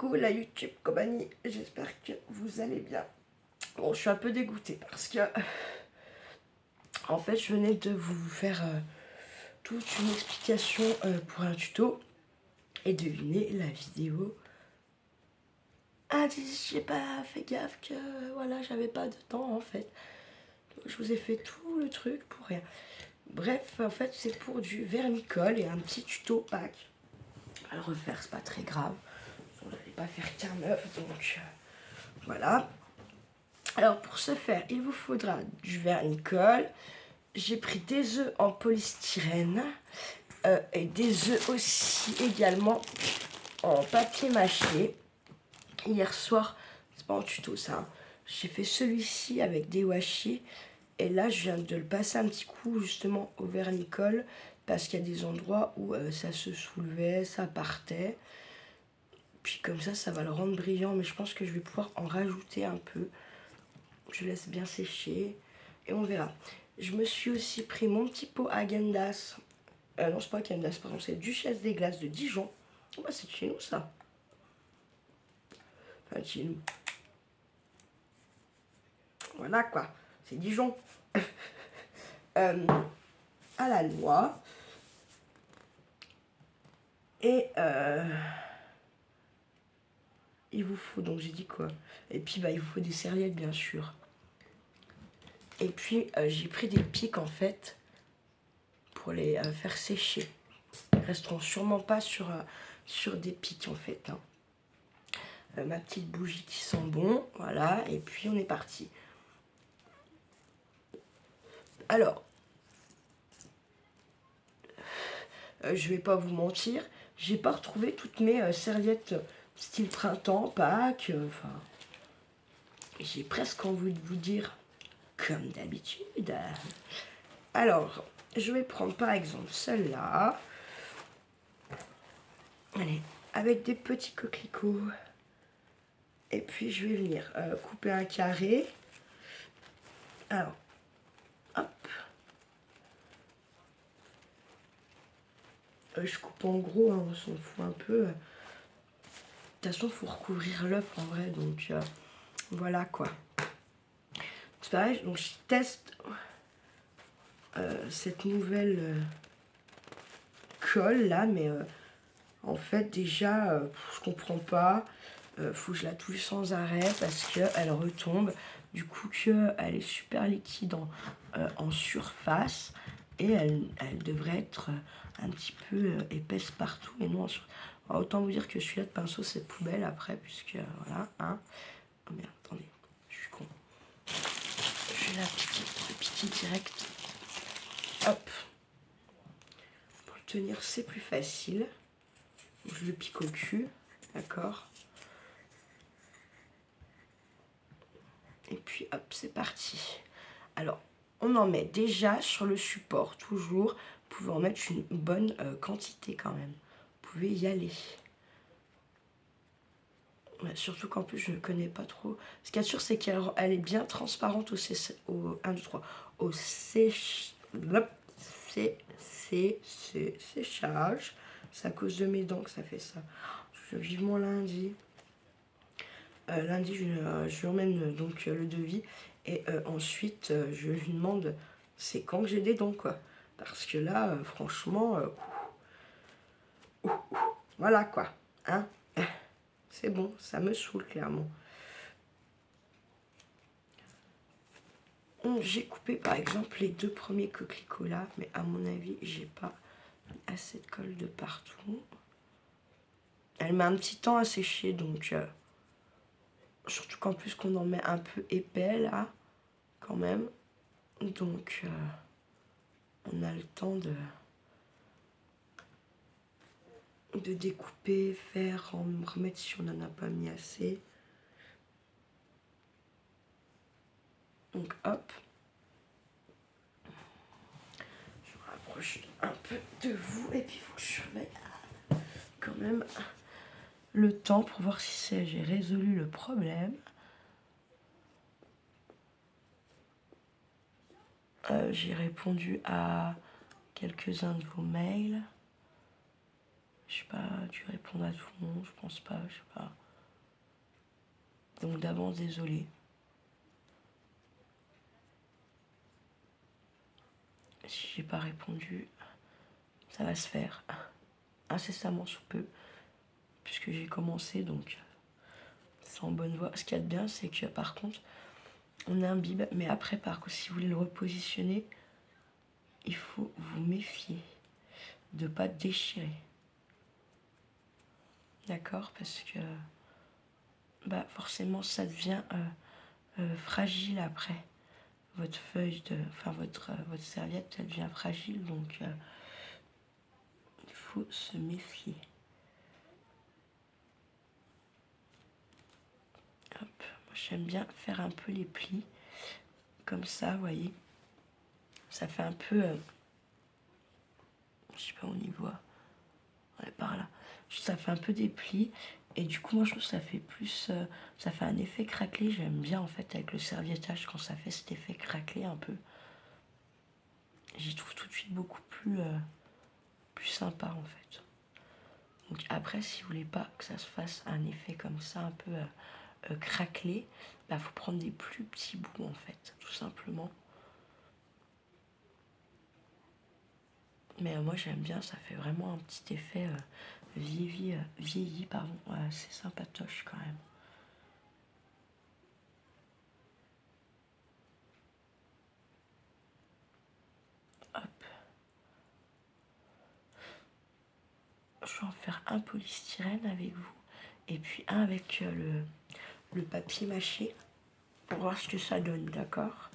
coucou la YouTube compagnie, j'espère que vous allez bien. Bon, je suis un peu dégoûtée parce que en fait je venais de vous faire toute une explication pour un tuto et devinez, la vidéo a dit j'ai pas fait gaffe que voilà, j'avais pas de temps en fait. Donc, je vous ai fait tout le truc pour rien. Bref, en fait c'est pour du vernicole et un petit tuto pack. À le refaire, c'est pas très grave. Je n'allais pas faire qu'un œuf, donc voilà. Alors pour ce faire, il vous faudra du vernicole. J'ai pris des œufs en polystyrène et des œufs aussi également en papier mâché. Hier soir, c'est pas en tuto ça, hein. J'ai fait celui-ci avec des washi et là je viens de le passer un petit coup justement au vernicole parce qu'il y a des endroits où ça se soulevait, ça partait. Puis comme ça va le rendre brillant, mais je pense que je vais pouvoir en rajouter un peu. Je laisse bien sécher et on verra. Je me suis aussi pris mon petit pot Häagen-Dazs. Non, c'est pas Häagen-Dazs, pardon, c'est Duchesse des Glaces de Dijon. Oh, bah, c'est de chez nous, ça. Enfin, de chez nous. Voilà, quoi. C'est Dijon. À la noix. Et il vous faut, donc j'ai dit quoi? Et puis, bah, il vous faut des serviettes, bien sûr. Et puis, j'ai pris des pics, en fait, pour les faire sécher. Ils resteront sûrement pas sur des pics, en fait, hein. Ma petite bougie qui sent bon, voilà, et puis on est parti. Alors, je vais pas vous mentir, j'ai pas retrouvé toutes mes serviettes style printemps, Pâques, enfin, j'ai presque envie de vous dire comme d'habitude. Alors, je vais prendre par exemple celle-là, allez, avec des petits coquelicots, et puis je vais venir couper un carré. Alors, hop. Je coupe en gros, hein, on s'en fout un peu. De toute façon, il faut recouvrir l'œuf en vrai, donc voilà quoi. C'est pareil, donc je teste cette nouvelle colle là, mais en fait déjà, je comprends pas. Faut que je la touche sans arrêt parce qu'elle retombe. Du coup, elle est super liquide en surface et elle devrait être un petit peu épaisse partout et non en surface. Autant vous dire que celui-là de pinceau c'est poubelle après, puisque voilà, hein. Oh merde, attendez, je suis con. Je vais le piquer direct. Hop. Pour le tenir, c'est plus facile. Je le pique au cul, d'accord. Et puis hop, c'est parti. Alors, on en met déjà sur le support, toujours. Vous pouvez en mettre une bonne quantité quand même. Vous pouvez y aller. Ouais, surtout qu'en plus, je ne connais pas trop. Ce qu'il y a de sûr, c'est qu'elle est bien transparente au 1, 2, 3, au séchage. C'est à cause de mes dents que ça fait ça. Je vivement lundi. Lundi, je lui emmène donc le devis. Et ensuite, je lui demande c'est quand que j'ai des dents, quoi. Parce que là, franchement, voilà, quoi. Hein, c'est bon, ça me saoule, clairement. J'ai coupé, par exemple, les 2 premiers coquelicots là. Mais à mon avis, j'ai pas assez de colle de partout. Elle met un petit temps à sécher, donc... surtout qu'en plus qu'on en met un peu épais, là, quand même. Donc... on a le temps de découper, faire, en remettre si on n'en a pas mis assez. Donc hop. Je me rapproche un peu de vous et puis il faut que je surveille quand même le temps pour voir si j'ai résolu le problème. J'ai répondu à quelques-uns de vos mails. Je sais pas, tu réponds à tout le monde, je pense pas, je sais pas. Donc d'avance, désolé. Si j'ai pas répondu, ça va se faire incessamment sous peu, puisque j'ai commencé, donc c'est en bonne voie. Ce qu'il y a de bien, c'est que par contre, on imbibe, mais après, par contre, si vous voulez le repositionner, il faut vous méfier de ne pas déchirer. D'accord? Parce que bah, forcément, ça devient fragile après. Votre feuille, enfin votre serviette, elle devient fragile, donc il faut se méfier. Hop, moi j'aime bien faire un peu les plis, comme ça, vous voyez. Ça fait un peu, je sais pas où on y voit, ouais, par là. Ça fait un peu des plis, et du coup moi je trouve que ça fait plus, ça fait un effet craquelé. J'aime bien en fait avec le serviettage quand ça fait cet effet craquelé un peu. J'y trouve tout de suite beaucoup plus sympa en fait. Donc après, si vous voulez pas que ça se fasse un effet comme ça, un peu craquelé, bah faut prendre des plus petits bouts en fait, tout simplement. Mais moi j'aime bien, ça fait vraiment un petit effet vieilli, pardon. Ouais, c'est sympatoche quand même. Hop. Je vais en faire un polystyrène avec vous, et puis un avec le papier mâché, pour voir ce que ça donne, d'accord?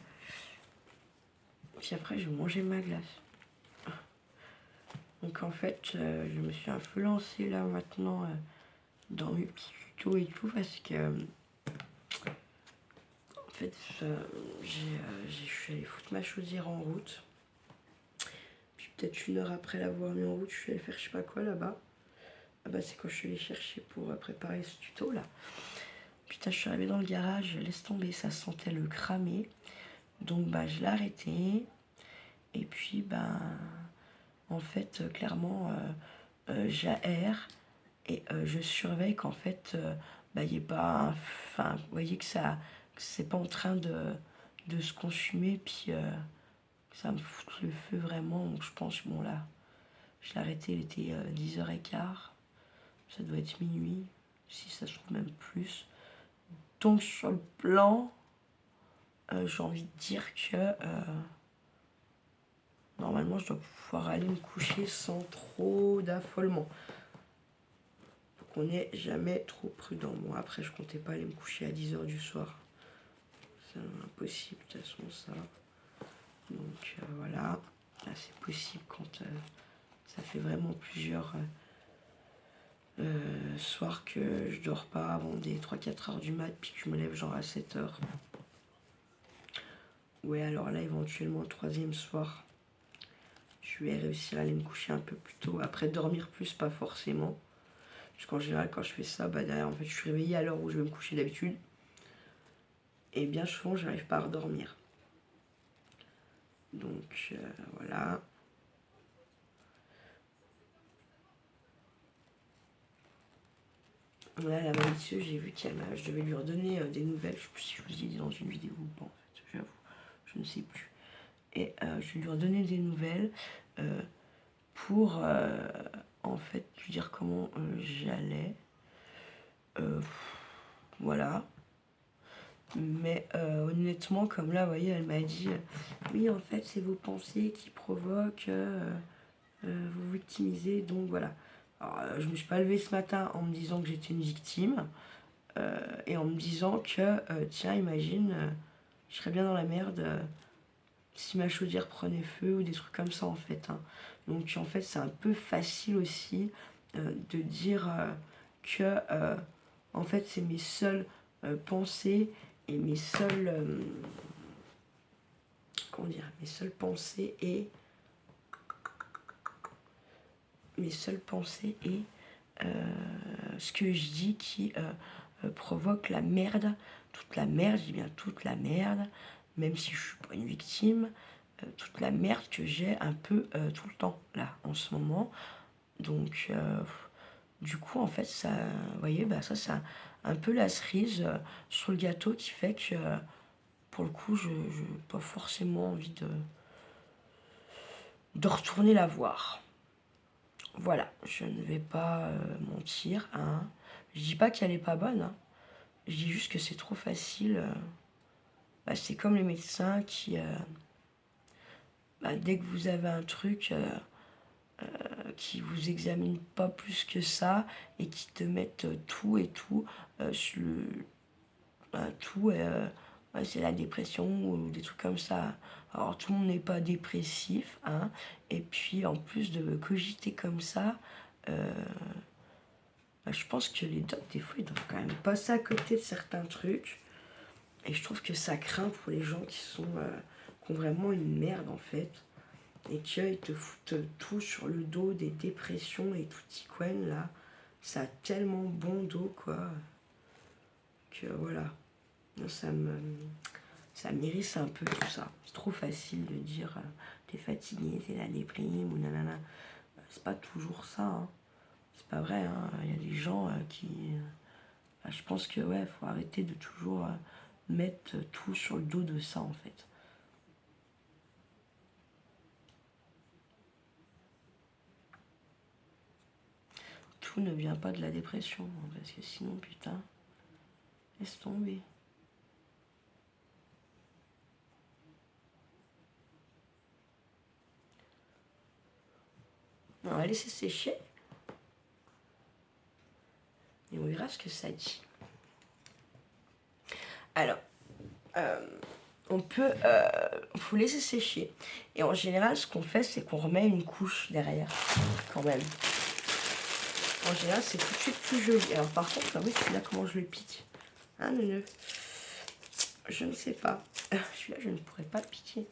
Puis après, je vais manger ma glace. Donc en fait, je me suis un peu lancée là maintenant dans mes petits tutos et tout, parce que en fait, je suis allée foutre ma chaudière en route. Puis peut-être 1 heure après l'avoir mis en route, je suis allée faire je sais pas quoi là-bas. Ah bah c'est quand je suis allée chercher pour préparer ce tuto là. Putain, je suis arrivée dans le garage, laisse tomber, ça sentait le cramer. Donc bah je l'ai arrêté. Et puis bah en fait clairement j'aère et je surveille qu'en fait bah il n'y ait pas, enfin vous voyez que ça, que c'est pas en train de se consumer, puis que ça me fout le feu vraiment. Donc je pense, bon là, je l'ai arrêté, il était 10h15, ça doit être minuit, si ça se trouve même plus. Donc sur le plan, j'ai envie de dire que normalement je dois pouvoir aller me coucher sans trop d'affolement. Faut qu'on n'est jamais trop prudent. Bon après je comptais pas aller me coucher à 10h du soir. C'est impossible de toute façon ça. Donc voilà, là c'est possible quand ça fait vraiment plusieurs soirs que je dors pas avant des 3-4 heures du mat, puis que je me lève genre à 7h. Ouais, alors là éventuellement le 3e soir, je vais réussir à aller me coucher un peu plus tôt. Après dormir plus, pas forcément. Parce qu'en général quand je fais ça, bah derrière en fait je suis réveillée à l'heure où je vais me coucher d'habitude. Et bien souvent j'arrive pas à redormir. Donc voilà. Là, la malicieuse, j'ai vu je devais lui redonner des nouvelles. Je sais plus si je vous ai dit dans une vidéo ou pas, en fait, j'avoue, je ne sais plus. Et je vais lui redonner des nouvelles pour, en fait, lui dire comment j'allais. Voilà. Mais honnêtement, comme là, vous voyez, elle m'a dit oui, en fait, c'est vos pensées qui provoquent, vous victimisez, donc voilà. Alors, je me suis pas levée ce matin en me disant que j'étais une victime. Et en me disant que, tiens, imagine, je serais bien dans la merde si ma chaudière prenait feu ou des trucs comme ça en fait. Hein. Donc en fait, c'est un peu facile aussi de dire que, en fait, c'est mes seules pensées et mes seules, comment dire, mes seules pensées et ce que je dis qui provoque la merde, toute la merde, je dis bien toute la merde, même si je suis pas une victime, toute la merde que j'ai un peu tout le temps là en ce moment. Donc du coup, en fait, ça, vous voyez, bah ça, c'est un peu la cerise sur le gâteau qui fait que, pour le coup, je n'ai pas forcément envie de retourner la voir. Voilà, je ne vais pas mentir, hein. Je dis pas qu'elle est pas bonne, hein. Je dis juste que c'est trop facile. Bah, c'est comme les médecins qui, bah, dès que vous avez un truc, qui vous examinent pas plus que ça et qui te mettent tout et tout sur le tout ouais, c'est la dépression ou des trucs comme ça. Alors tout le monde n'est pas dépressif, hein, et puis en plus de cogiter comme ça, bah, je pense que les docs des fois ils doivent quand même passer à côté de certains trucs, et je trouve que ça craint pour les gens qui ont vraiment une merde en fait, et qu'ils te foutent tout sur le dos, des dépressions et tout tiquen là. Ça a tellement bon dos quoi, que voilà. Ça m'irrisse un peu tout ça. C'est trop facile de dire t'es fatigué, c'est la déprime ou nanana. C'est pas toujours ça, hein. C'est pas vrai, hein. Il y a des gens qui... je pense que ouais, faut arrêter de toujours mettre tout sur le dos de ça en fait. Tout ne vient pas de la dépression, hein, parce que sinon, putain, laisse tomber. On va laisser sécher. Et on verra ce que ça dit. Alors, on peut... faut laisser sécher. Et en général, ce qu'on fait, c'est qu'on remet une couche derrière, quand même. En général, c'est tout de suite plus joli. Alors par contre, oui, celui-là, comment je le pique? Hein, Neuneu? Je ne sais pas. Celui-là, je ne pourrais pas le piquer.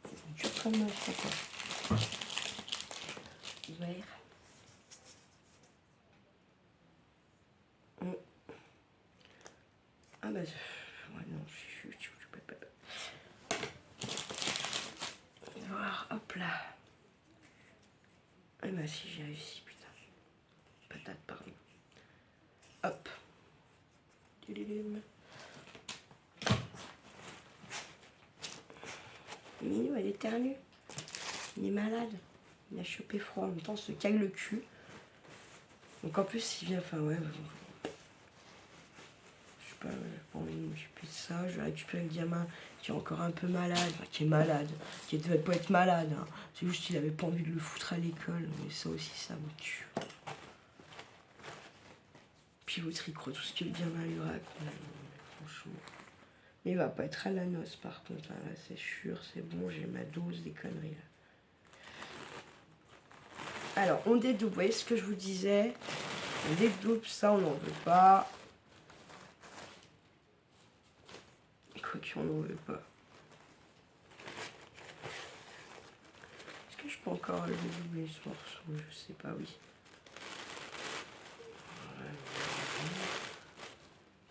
C'est dur comme ça, quoi. Ouais. Ah bah... Ouais, non, je peux pas. On va voir, hop là. Ah bah si, j'ai réussi, putain. Patate, pardon. Hop. Minou, elle éternue. Il est malade. Il a chopé froid. En même temps, on se caille le cul. Donc en plus, il vient... Enfin, ouais... Je sais pas, j'ai pas envie de m'occuper de ça. Je vais récupérer le gamin qui est encore un peu malade. Enfin, qui est malade. Qui devait pas être malade, hein. C'est juste qu'il avait pas envie de le foutre à l'école. Mais ça aussi, ça me tue. Puis l'autre, il croit tout ce que le gamin lui raconte. Franchement. Mais il va pas être à la noce, par contre. Hein. Là, c'est sûr, c'est bon, j'ai ma dose des conneries, là. Alors, on dédouble, vous voyez ce que je vous disais? On dédouble, ça, on n'en veut pas. Quoi qu'on n'en veut pas. Est-ce que je peux encore le dédoubler ce morceau? Je sais pas, oui.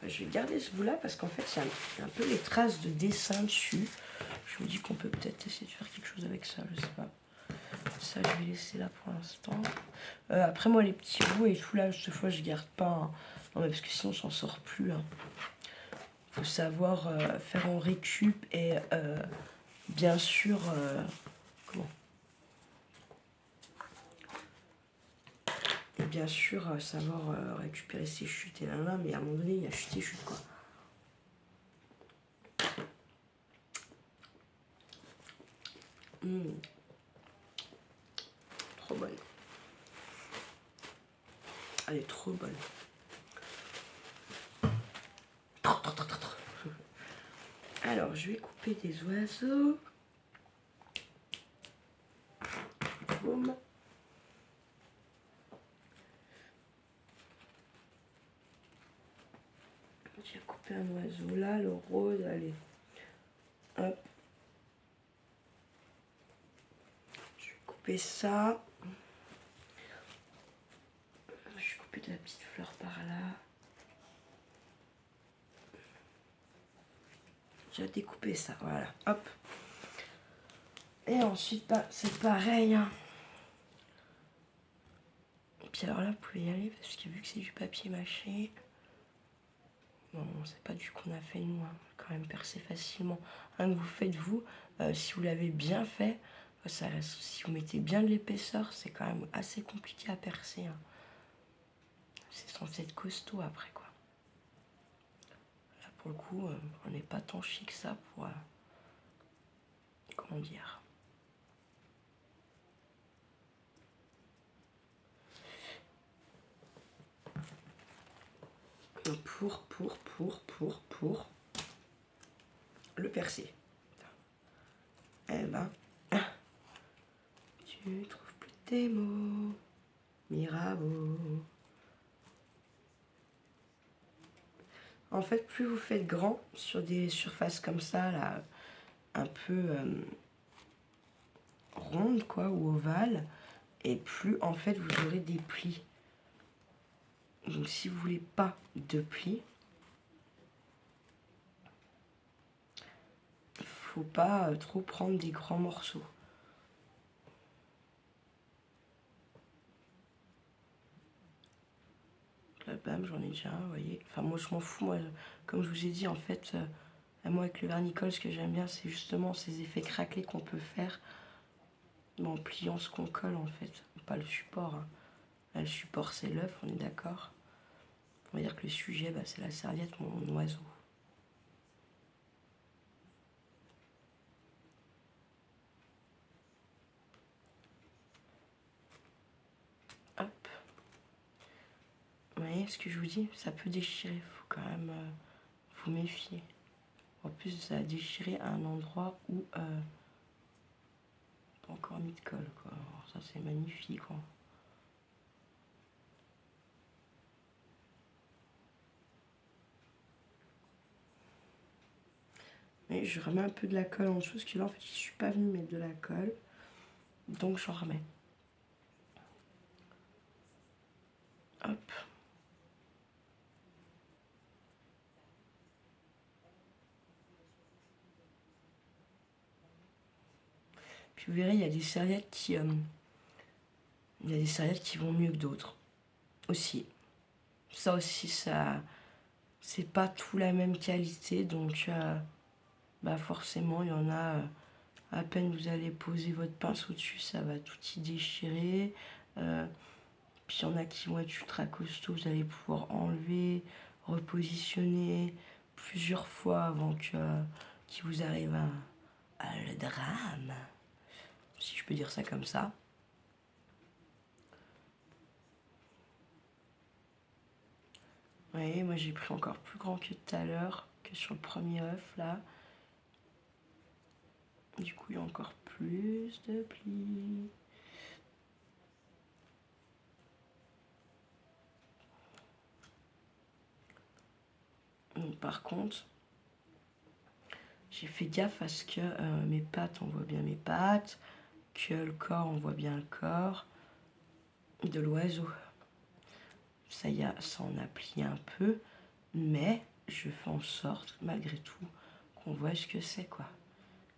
Je vais garder ce bout-là parce qu'en fait, il y a un peu les traces de dessin dessus. Je me dis qu'on peut peut-être essayer de faire quelque chose avec ça, je sais pas. Ça, je vais laisser là pour l'instant. Après, moi, les petits bouts et tout, là, cette fois, je garde pas. Hein. Non, mais parce que sinon, on s'en sort plus. Hein. Faut savoir faire en récup et bien sûr... comment? Et bien sûr, savoir récupérer ses chutes et là, mais à un moment donné, il y a chute et chute, quoi. Trop bonne. Elle est trop bonne. Alors, je vais couper des oiseaux. Boum. J'ai coupé un oiseau là, le rose, allez. Hop. Je vais couper ça. Je vais couper de la petite fleur par là. J'ai découpé ça, voilà. Hop. Et ensuite, bah, c'est pareil. Hein. Puis alors là, vous pouvez y aller parce que vu que c'est du papier mâché, bon, c'est pas du qu'on a fait nous, hein. Quand même percer facilement. Un que vous faites vous, si vous l'avez bien fait, ça reste, si vous mettez bien de l'épaisseur, c'est quand même assez compliqué à percer, hein. C'est censé être costaud après quoi. Là pour le coup, on n'est pas tant chic que ça pour, comment dire. Pour le percer. Eh ben, tu trouves plus tes mots, Mirabeau. En fait, plus vous faites grand sur des surfaces comme ça, là, un peu rondes, quoi, ou ovales, et plus, en fait, vous aurez des plis. Donc, si vous voulez pas de plis, il faut pas trop prendre des grands morceaux. Là, bam, j'en ai déjà un, vous voyez. Enfin, moi, je m'en fous. Moi, comme je vous ai dit, en fait, moi, avec le vernicole, ce que j'aime bien, c'est justement ces effets craquelés qu'on peut faire en pliant ce qu'on colle, en fait. Pas le support, hein. Là, le support, c'est l'œuf, on est d'accord. On va dire que le sujet, bah, c'est la serviette, mon oiseau. Hop. Vous voyez ce que je vous dis? Ça peut déchirer, il faut quand même vous méfier. En plus, ça a déchiré à un endroit où pas encore mis de colle, quoi. Alors, ça, c'est magnifique, quoi. Mais je remets un peu de la colle en dessous, parce que là, en fait, je suis pas venue mettre de la colle. Donc, j'en remets. Hop. Puis vous verrez, il y a des serviettes qui... il y a des serviettes qui vont mieux que d'autres. Aussi. Ça aussi, ça... c'est pas tout la même qualité, donc... bah forcément, il y en a... à peine vous allez poser votre pinceau dessus, ça va tout y déchirer. Puis il y en a qui vont être ultra costauds, vous allez pouvoir enlever, repositionner plusieurs fois avant qu'il vous arrive le drame, si je peux dire ça comme ça. Vous voyez, moi j'ai pris encore plus grand que tout à l'heure, que sur le premier œuf là. Du coup, il y a encore plus de plis. Donc, par contre, j'ai fait gaffe à ce que mes pattes, on voit bien mes pattes, que le corps, on voit bien le corps de l'oiseau. Ça y a, ça en a plié un peu, mais je fais en sorte, malgré tout, qu'on voit ce que c'est, quoi.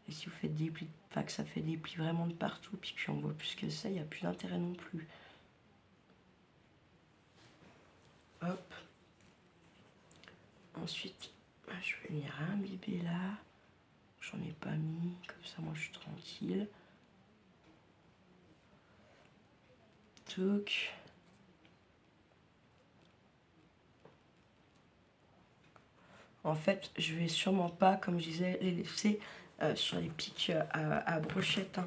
Et si vous faites des plis, enfin que ça fait des plis vraiment de partout, puis que j'en vois plus que ça, il n'y a plus d'intérêt non plus. Hop. Ensuite, je vais venir imbiber là. J'en ai pas mis, comme ça moi je suis tranquille. Touc. En fait, je vais sûrement pas, comme je disais, les laisser sur les pics à brochette, hein.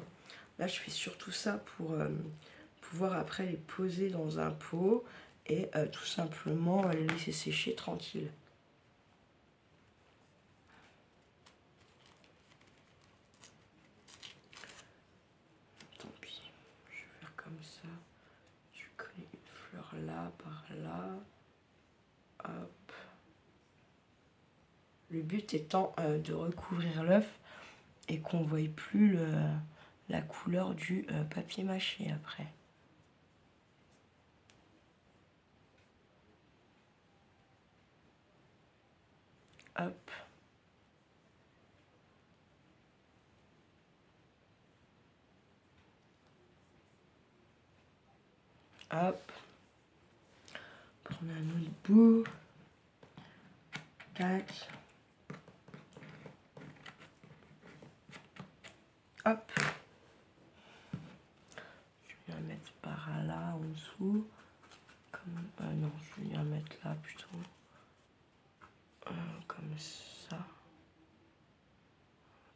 Là, je fais surtout ça pour pouvoir après les poser dans un pot et tout simplement les laisser sécher tranquille. Tant pis, je vais faire comme ça. Je vais coller une fleur là, par là. Hop. Le but étant de recouvrir l'œuf et qu'on ne voie plus la couleur du papier mâché après. Hop. Hop. prendre un autre bout. Tac. Hop. Je vais la mettre par là, en dessous. Comme... non, je vais la mettre là, plutôt. Comme ça.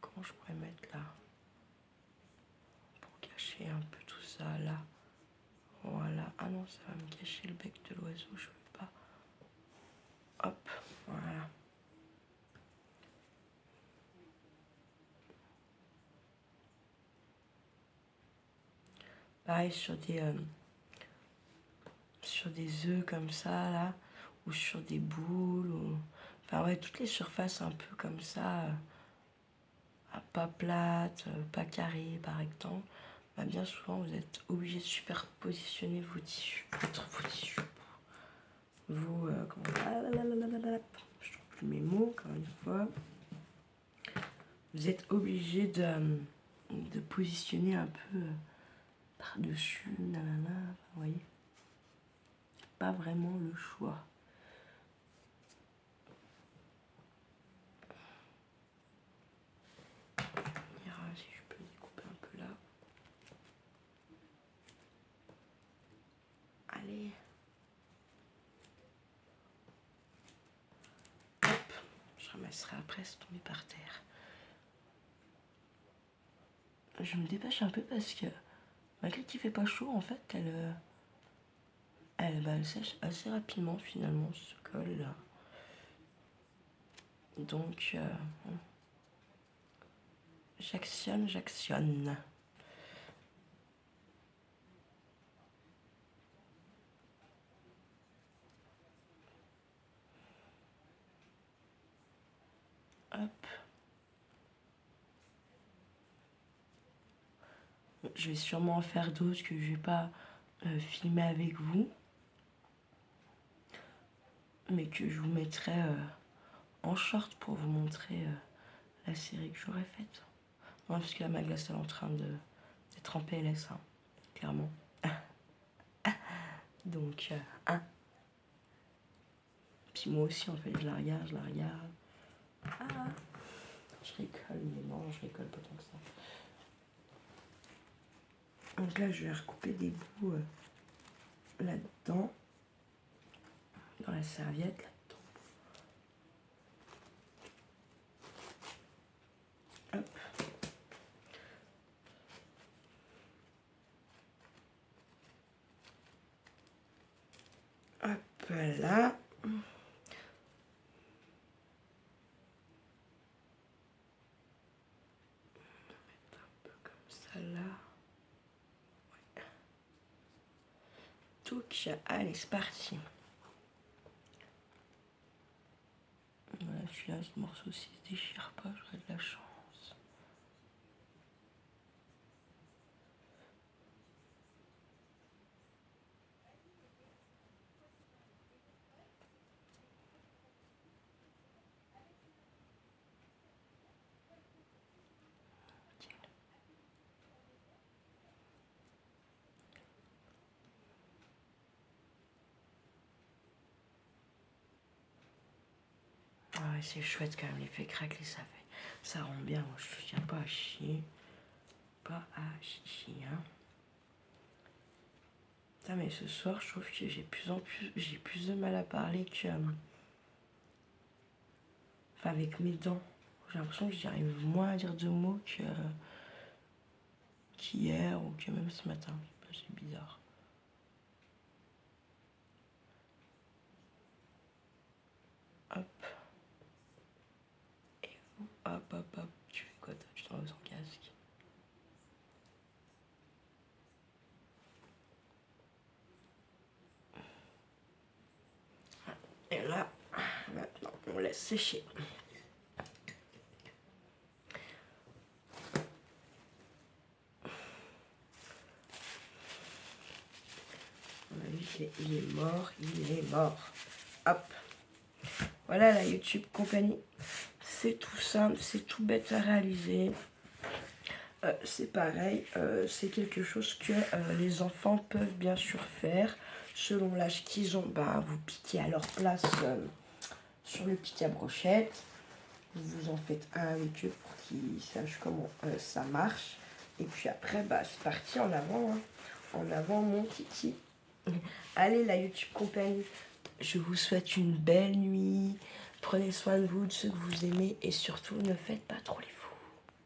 Comment je pourrais mettre là? Pour cacher un peu tout ça, là. Voilà. Ah non, ça va me cacher le bec de l'oiseau, je veux pas. Hop, voilà. Pareil sur des œufs comme ça, là. Ou sur des boules, ou... Enfin ouais, toutes les surfaces un peu comme ça, pas plates, pas carrées, pas rectangles. Bah, bien souvent, vous êtes obligé de superpositionner vos tissus. Vos tissus. Vous, comment... Je trouve plus mes mots, encore une fois. Vous êtes obligé de positionner un peu par-dessus, nanana, vous voyez. Pas vraiment le choix. Si je peux découper un peu là. Allez. Hop. Je ramasserai après, c'est tombé par terre. Je me dépêche un peu parce que malgré qu'il fait pas chaud, en fait, elle sèche assez rapidement finalement ce col là. Donc j'actionne. Hop. Je vais sûrement en faire d'autres que je vais pas filmer avec vous, mais que je vous mettrai en short pour vous montrer la série que j'aurais faite. Ouais, parce que là, ma glace elle est en train d'être en PLS, hein, clairement. Donc, puis moi aussi, en fait, je la regarde. Ah, je rigole, mais non, je rigole pas tant que ça. Donc là, je vais recouper des bouts là-dedans, dans la serviette, là-dedans. Hop. Hop là. Allez, c'est parti. Voilà, celui-là, ce morceau-ci se déchire pas, j'aurais de la chance. Ah ouais, c'est chouette quand même, l'effet craquelé, ça rend bien. Moi, je tiens pas à chier. Pas à chier, hein. Putain, mais ce soir, je trouve que j'ai plus de mal à parler que... Enfin, avec mes dents. J'ai l'impression que j'arrive moins à dire de mots qu'hier ou que même ce matin. C'est bizarre. Hop. Et vous, hop. Tu fais quoi, toi? Tu t'en vas sans casque? Et là, maintenant, on laisse sécher. On a vu qu'il est mort. Hop. Voilà la YouTube compagnie. C'est tout simple, c'est tout bête à réaliser. C'est pareil, c'est quelque chose que les enfants peuvent bien sûr faire. selon l'âge qu'ils ont, ben, vous piquez à leur place sur le pic à brochette. Vous en faites un avec eux pour qu'ils sachent comment ça marche. Et puis après, bah, c'est parti, en avant. Hein. En avant, mon kiki. Allez, la YouTube Compagnie, je vous souhaite une belle nuit. Prenez soin de vous, de ceux que vous aimez. Et surtout, ne faites pas trop les